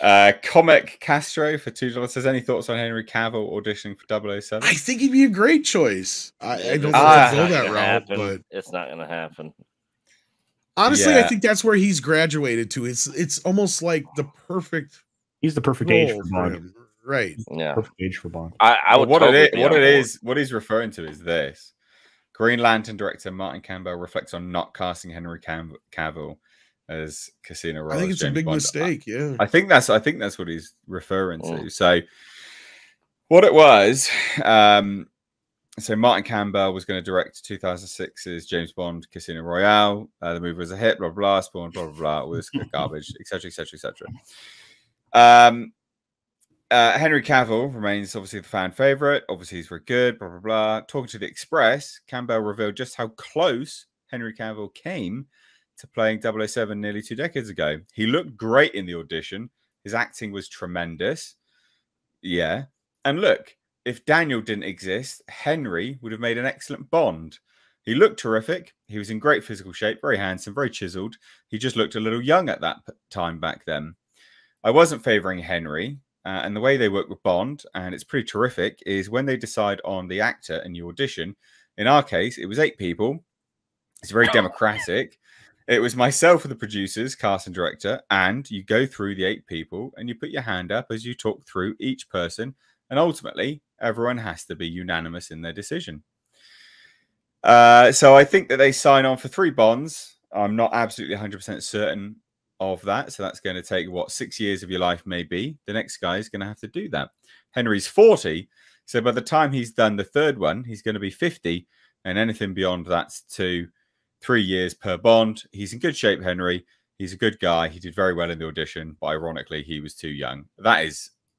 Comic Castro for $2 says, any thoughts on Henry Cavill auditioning for 007? I think he'd be a great choice. I don't know if if he'll go that route, but it's not going to happen. Honestly, I think that's where he's graduated to. It's almost like the perfect. He's the perfect age for Bond. him. Right? Yeah, perfect age for Bond. I would. What he's referring to is this: Green Lantern director Martin Campbell reflects on not casting Henry Cavill as Casino Royale. I think it's James a big Bond. mistake. Yeah, I think that's what he's referring to. So, what it was. So Martin Campbell was going to direct 2006's James Bond Casino Royale. The movie was a hit, blah, blah, spawned, blah, blah, blah, all this garbage, etc., etc., etc. Henry Cavill remains obviously the fan favorite. Obviously, he's very good, blah, blah, blah. Talking to The Express, Campbell revealed just how close Henry Cavill came to playing 007 nearly 2 decades ago. He looked great in the audition. His acting was tremendous. Yeah. And look, if Daniel didn't exist, Henry would have made an excellent Bond. He looked terrific. He was in great physical shape, very handsome, very chiseled. He just looked a little young at that time back then. I wasn't favouring Henry. And the way they work with Bond, and it's pretty terrific, is when they decide on the actor and you audition. In our case, it was 8 people. It's very democratic. It was myself and the producers, cast and director, and you go through the 8 people and you put your hand up as you talk through each person. And ultimately, everyone has to be unanimous in their decision. So I think that they sign on for 3 Bonds. I'm not absolutely 100% certain of that. So that's going to take, 6 years of your life maybe. The next guy is going to have to do that. Henry's 40. So by the time he's done the 3rd one, he's going to be 50. And anything beyond that's 2-3 years per Bond. He's in good shape, Henry. He's a good guy. He did very well in the audition. But ironically, he was too young.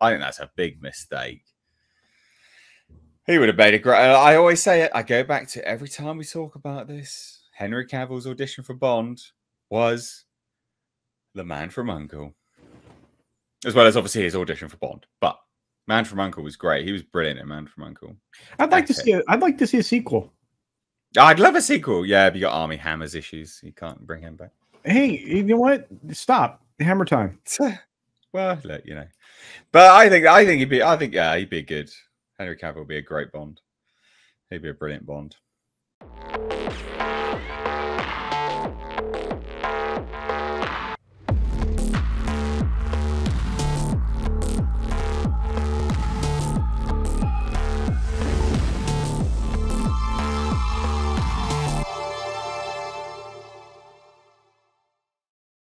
I think that's a big mistake. He would have made a great... I always say it. I go back to every time we talk about this. Henry Cavill's audition for Bond was The Man from U.N.C.L.E. As well as obviously his audition for Bond. But Man from U.N.C.L.E. was great. He was brilliant in Man from U.N.C.L.E. I'd like to see a sequel. I'd love a sequel. Yeah, but you got Army Hammer's issues. You can't bring him back. Hey, you know what? Stop. Hammer time. Well, look, But I think he'd be a good. Henry Cavill would be a great Bond. He'd be a brilliant Bond.